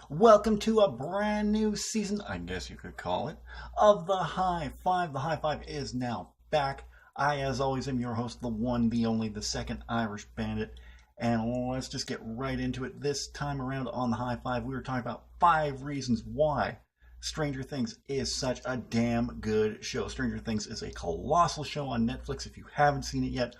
Welcome to a brand new season, I guess you could call it, of The High Five. The High Five is now back. I, as always, am your host, the one, the only, the second Irish Bandit. And let's just get right into it. This time around on The High Five, we were talking about 5 reasons why Stranger Things is such a damn good show. Stranger Things is a colossal show on Netflix. If you haven't seen it yet,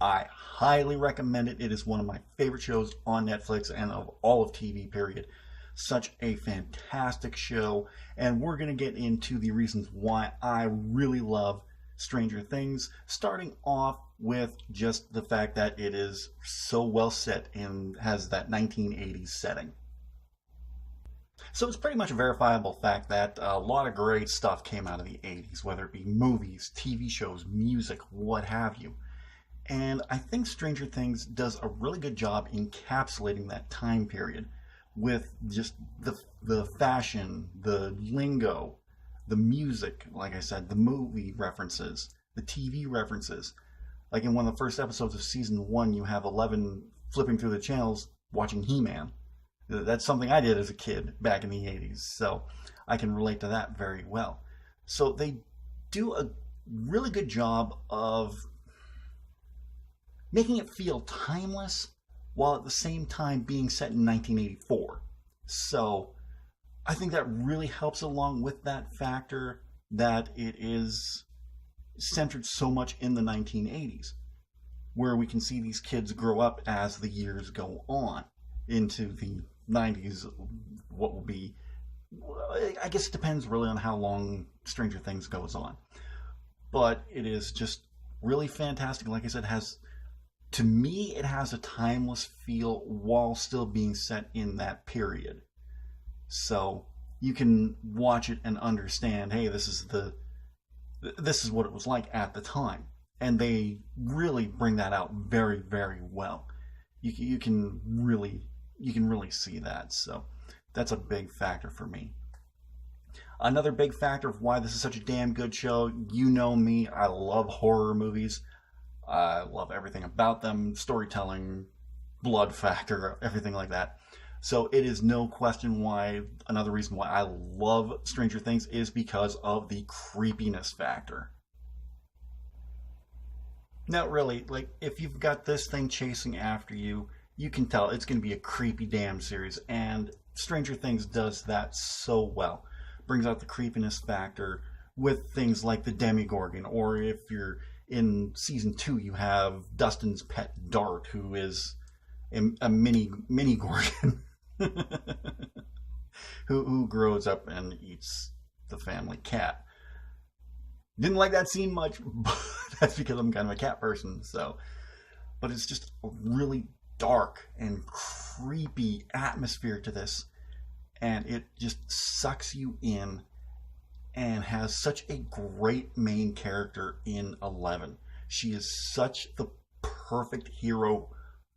I highly recommend it. It is one of my favorite shows on Netflix and of all of TV, period. Such a fantastic show, and we're going to get into the reasons why I really love Stranger Things, starting off with just the fact that it is so well set and has that 1980s setting. So it's pretty much a verifiable fact that a lot of great stuff came out of the 80s, whether it be movies, TV shows, music, what have you. And I think Stranger Things does a really good job encapsulating that time period with just the fashion, the lingo, the music, like I said, the movie references, the TV references. Like in one of the first episodes of season 1, you have 11 flipping through the channels watching He-Man. That's something I did as a kid back in the 80s, so I can relate to that very well. So they do a really good job of making it feel timeless while at the same time being set in 1984. So I think that really helps along with that factor that it is centered so much in the 1980s, where we can see these kids grow up as the years go on into the 90s. What will be, I guess it depends really on how long Stranger Things goes on. But it is just really fantastic. Like I said, to me, it has a timeless feel while still being set in that period. So you can watch it and understand, hey, this is what it was like at the time, and they really bring that out very, very well. You can really see that. So that's a big factor for me. Another big factor of why this is such a damn good show. You know me, I love horror movies. I love everything about them, storytelling, blood factor, everything like that. So it is no question why, another reason why I love Stranger Things is because of the creepiness factor. Now really, like, if you've got this thing chasing after you, you can tell it's going to be a creepy damn series, and Stranger Things does that so well. Brings out the creepiness factor with things like the Demigorgon, or if you're in season 2, you have Dustin's pet Dart, who is a mini Gorgon, who grows up and eats the family cat. Didn't like that scene much, but that's because I'm kind of a cat person. So, but it's just a really dark and creepy atmosphere to this, and it just sucks you in. And has such a great main character in 11. She is such the perfect hero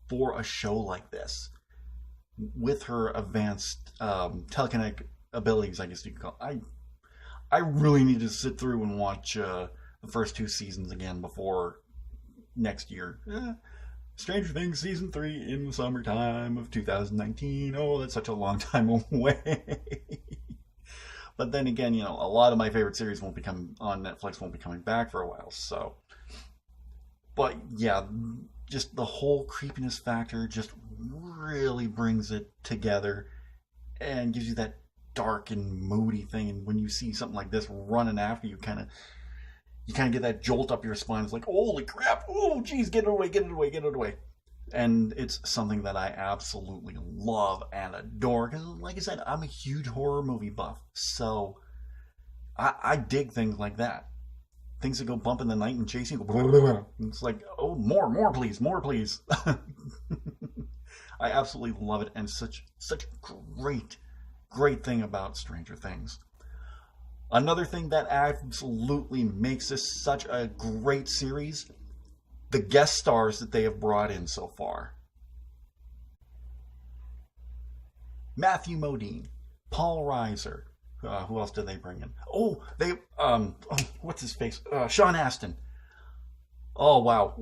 for a show like this. With her advanced telekinetic abilities, I guess you could call it. I really need to sit through and watch the first 2 seasons again before next year. Stranger Things Season 3 in the summertime of 2019. Oh, that's such a long time away. But then again, a lot of my favorite series won't be coming on Netflix, won't be coming back for a while. So, but yeah, just the whole creepiness factor just really brings it together and gives you that dark and moody thing. And when you see something like this running after you, kind of get that jolt up your spine. It's like, holy crap! Oh, geez, get it away, get it away, get it away. And it's something that I absolutely love and adore. Because, like I said, I'm a huge horror movie buff. So, I dig things like that. Things that go bump in the night and chase you. It's like, oh, more please, more please. I absolutely love it. And such great thing about Stranger Things. Another thing that absolutely makes this such a great series, the guest stars that they have brought in so far. Matthew Modine, Paul Reiser. Who else did they bring in? What's his face? Sean Astin. Oh, wow.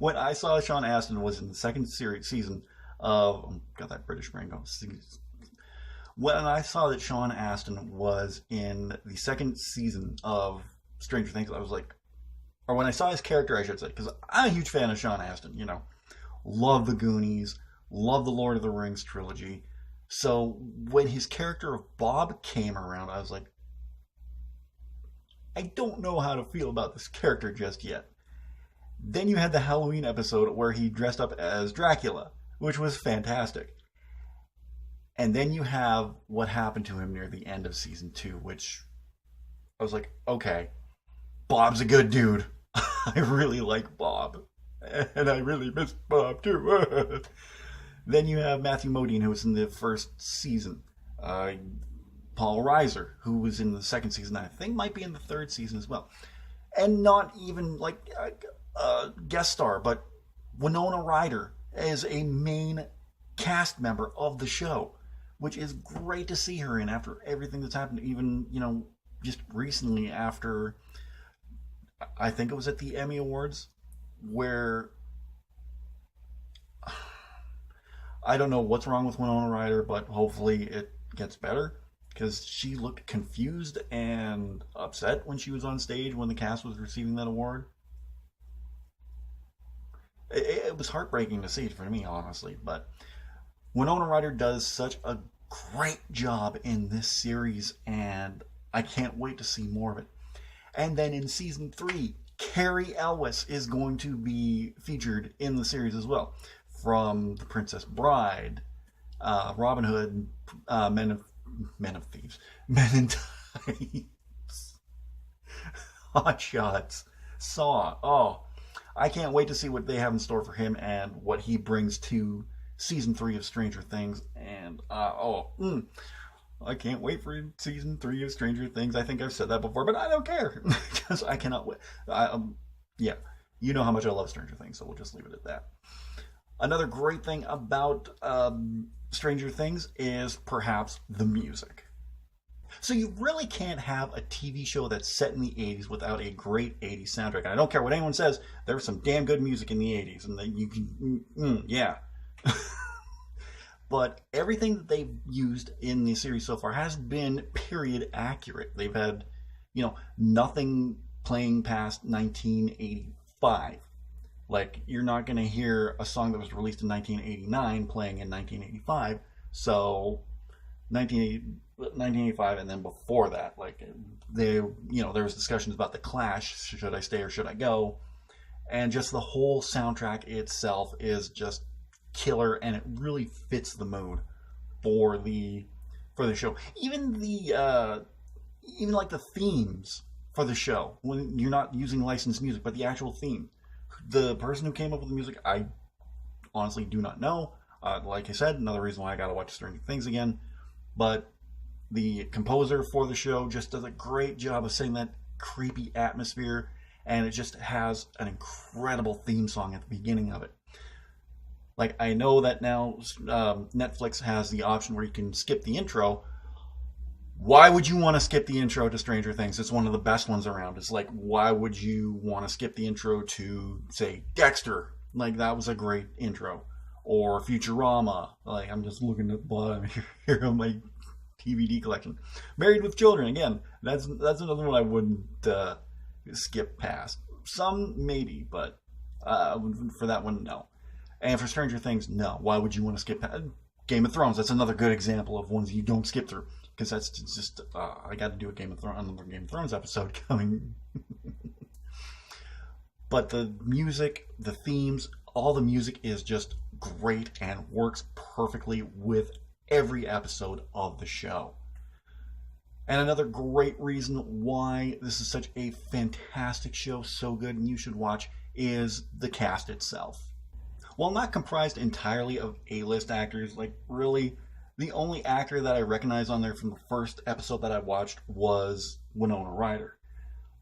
When I saw Sean Astin was in the second season of, got that British brain going, When I saw that Sean Astin was in the second season of Stranger Things, I was like, or when I saw his character, I should say, because I'm a huge fan of Sean Astin, you know. Love the Goonies, love the Lord of the Rings trilogy. So when his character of Bob came around, I was like, I don't know how to feel about this character just yet. Then you had the Halloween episode where he dressed up as Dracula, which was fantastic. And then you have what happened to him near the end of season 2, which I was like, okay, Bob's a good dude. I really like Bob. And I really miss Bob too. Then you have Matthew Modine, who was in the first season. Paul Reiser, who was in the second season, I think might be in the third season as well. And not even like a guest star, but Winona Ryder is a main cast member of the show, which is great to see her in after everything that's happened, even, you know, just recently after, I think it was at the Emmy Awards, where I don't know what's wrong with Winona Ryder, but hopefully it gets better, because she looked confused and upset when she was on stage when the cast was receiving that award. It was heartbreaking to see for me, honestly, but Winona Ryder does such a great job in this series, and I can't wait to see more of it. And then in season 3, Carrie Elwes is going to be featured in the series as well. From The Princess Bride, Robin Hood, Men of Thieves, Men in Tights, Hot Shots, Saw. Oh, I can't wait to see what they have in store for him and what he brings to season 3 of Stranger Things. And I can't wait for season 3 of Stranger Things. I think I've said that before, but I don't care because I cannot wait. Yeah, you know how much I love Stranger Things, so we'll just leave it at that. Another great thing about Stranger Things is perhaps the music. So you really can't have a TV show that's set in the 80s without a great 80s soundtrack. And I don't care what anyone says, there was some damn good music in the 80s, and then you can, yeah. But everything that they've used in the series so far has been period accurate. They've had, you know, nothing playing past 1985. Like, you're not going to hear a song that was released in 1989 playing in 1985. So 1985 and then before that, like, there was discussions about The Clash, should I stay or should I go? And just the whole soundtrack itself is just killer, and it really fits the mood for the show. Even like the themes for the show, when you're not using licensed music, but the actual theme. The person who came up with the music, I honestly do not know. Like I said, another reason why I gotta watch Stranger Things again. But the composer for the show just does a great job of setting that creepy atmosphere, and it just has an incredible theme song at the beginning of it. Like, I know that now Netflix has the option where you can skip the intro. Why would you want to skip the intro to Stranger Things? It's one of the best ones around. It's like, why would you want to skip the intro to, say, Dexter? Like, that was a great intro. Or Futurama. Like, I'm just looking at the bottom here on my DVD collection. Married with Children, again. That's another one I wouldn't skip past. Some, maybe, but for that one, no. And for Stranger Things, no. Why would you want to skip past? Game of Thrones, that's another good example of ones you don't skip through. Because that's just, I got to do another Game of Thrones episode coming. But the music, the themes, all the music is just great and works perfectly with every episode of the show. And another great reason why this is such a fantastic show, so good, and you should watch, is the cast itself. While not comprised entirely of A-list actors, like, really, the only actor that I recognize on there from the first episode that I watched was Winona Ryder.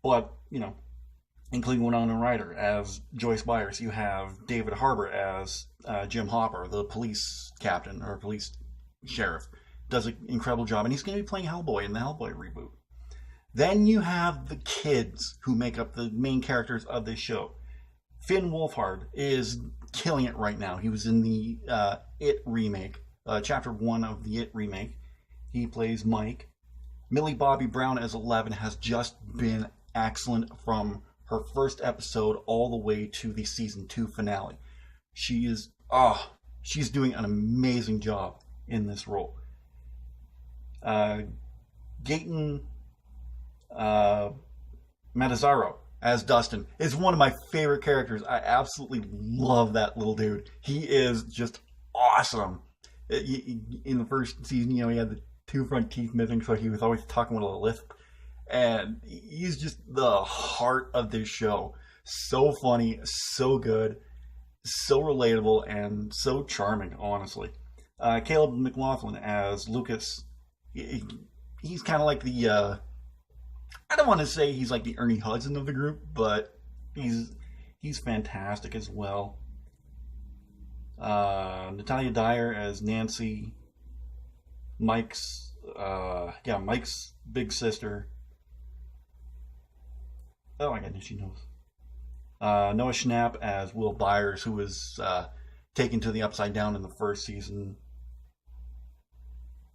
But, you know, including Winona Ryder as Joyce Byers, you have David Harbour as Jim Hopper, the police captain or police sheriff. Does an incredible job, and he's going to be playing Hellboy in the Hellboy reboot. Then you have the kids who make up the main characters of this show. Finn Wolfhard is killing it right now. He was in the It remake. Chapter 1 of the It remake. He plays Mike. Millie Bobby Brown as 11 has just been excellent from her first episode all the way to the season 2 finale. She's doing an amazing job in this role. Gaten Matazzaro as Dustin is one of my favorite characters. I absolutely love that little dude. He is just awesome. In the first season, he had the 2 front teeth missing, so he was always talking with a lisp. And he's just the heart of this show. So funny, so good, so relatable, and so charming, honestly. Caleb McLaughlin as Lucas. He's kind of like the, I don't want to say he's like the Ernie Hudson of the group, but he's fantastic as well. Natalia Dyer as Nancy. Mike's big sister. Oh my goodness, she knows. Noah Schnapp as Will Byers, who was taken to the Upside Down in the first season.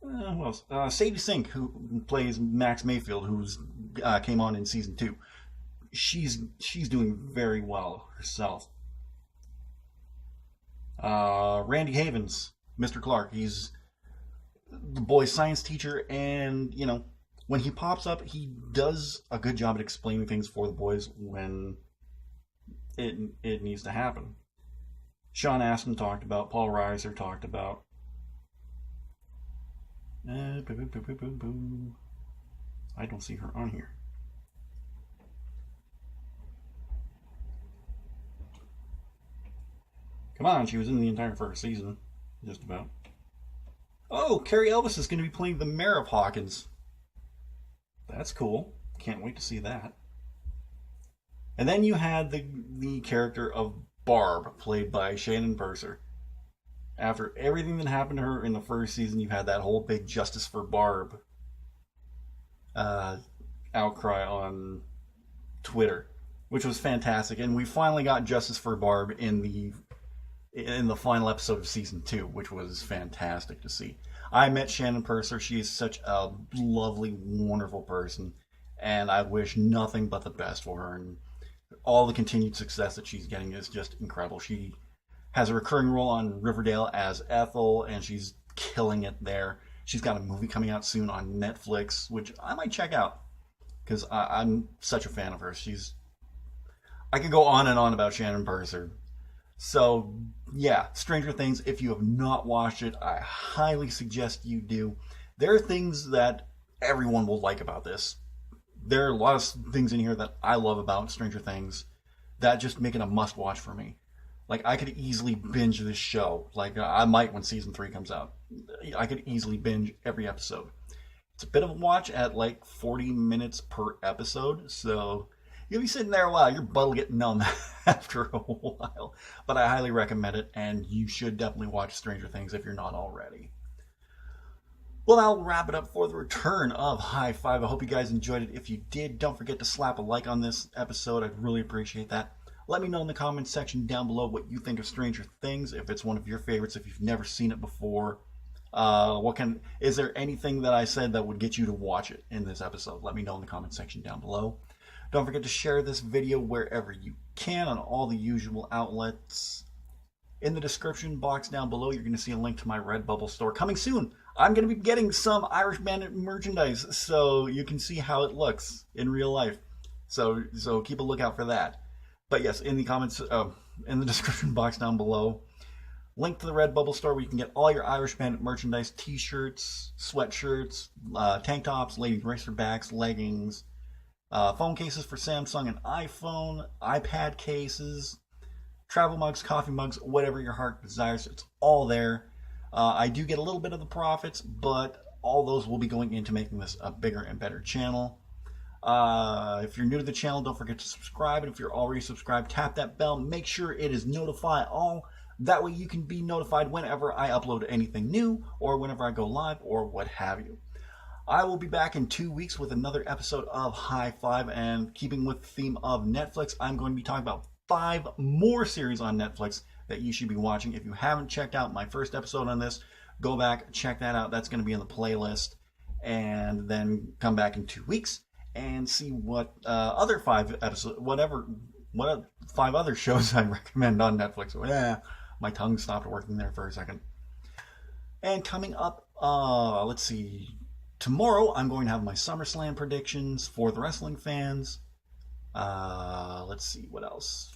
Who else? Sadie Sink, who plays Max Mayfield, who's came on in season 2. She's doing very well herself. Randy Havens, Mr. Clark. He's the boys' science teacher, and when he pops up, he does a good job at explaining things for the boys when it needs to happen. Sean Astin talked about. Paul Reiser talked about. I don't see her on here. Come on, she was in the entire first season, just about. Oh, Carrie Elvis is going to be playing the Mayor of Hawkins. That's cool. Can't wait to see that. And then you had the character of Barb, played by Shannon Purser. After everything that happened to her in the first season, you had that whole big Justice for Barb outcry on Twitter, which was fantastic. And we finally got Justice for Barb in the final episode of season 2, which was fantastic to see. I met Shannon Purser. She is such a lovely, wonderful person, and I wish nothing but the best for her. And all the continued success that she's getting is just incredible. She has a recurring role on Riverdale as Ethel, and she's killing it there. She's got a movie coming out soon on Netflix, which I might check out, because I'm such a fan of her. I could go on and on about Shannon Purser. So, yeah, Stranger Things, if you have not watched it, I highly suggest you do. There are things that everyone will like about this. There are a lot of things in here that I love about Stranger Things that just make it a must-watch for me. Like, I could easily binge this show. Like, I might when season 3 comes out. I could easily binge every episode. It's a bit of a watch at like 40 minutes per episode, so you'll be sitting there a while. Your butt will get numb after a while. But I highly recommend it, and you should definitely watch Stranger Things if you're not already. Well, I'll wrap it up for the return of High Five. I hope you guys enjoyed it. If you did, don't forget to slap a like on this episode. I'd really appreciate that. Let me know in the comments section down below what you think of Stranger Things, if it's one of your favorites, if you've never seen it before. Is there anything that I said that would get you to watch it in this episode? Let me know in the comments section down below. Don't forget to share this video wherever you can on all the usual outlets. In the description box down below, you're going to see a link to my Redbubble store coming soon. I'm going to be getting some Irish Bandit merchandise, so you can see how it looks in real life. So keep a lookout for that. But yes, in the comments, in the description box down below, link to the Redbubble store where you can get all your Irish Bandit merchandise: t-shirts, sweatshirts, tank tops, ladies racerbacks, leggings, phone cases for Samsung and iPhone, iPad cases, travel mugs, coffee mugs, whatever your heart desires. It's all there. I do get a little bit of the profits, but all those will be going into making this a bigger and better channel. If you're new to the channel, don't forget to subscribe. And if you're already subscribed, tap that bell. Make sure it is notify all. That way you can be notified whenever I upload anything new or whenever I go live or what have you. I will be back in 2 weeks with another episode of High Five, and keeping with the theme of Netflix, I'm going to be talking about 5 more series on Netflix that you should be watching. If you haven't checked out my first episode on this, go back, check that out. That's going to be in the playlist. and then come back in 2 weeks and see what other 5 episodes, what 5 other shows I recommend on Netflix. My tongue stopped working there for a second. And coming up, let's see, tomorrow I'm going to have my SummerSlam predictions for the wrestling fans. Let's see, what else?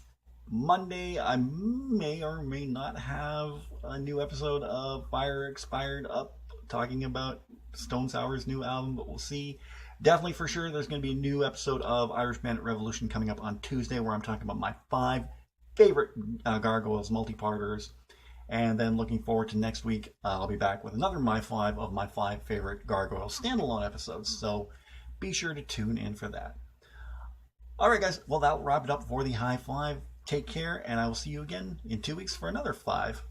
Monday, I may or may not have a new episode of Fire Expired up talking about Stone Sour's new album, but we'll see. Definitely for sure, there's going to be a new episode of Irish Bandit Revolution coming up on Tuesday where I'm talking about my 5 favorite Gargoyles multi-parters. And then looking forward to next week, I'll be back with another my 5 favorite Gargoyles standalone episodes. So be sure to tune in for that. All right, guys. Well, that'll wrap it up for the High 5. Take care, and I will see you again in 2 weeks for another 5.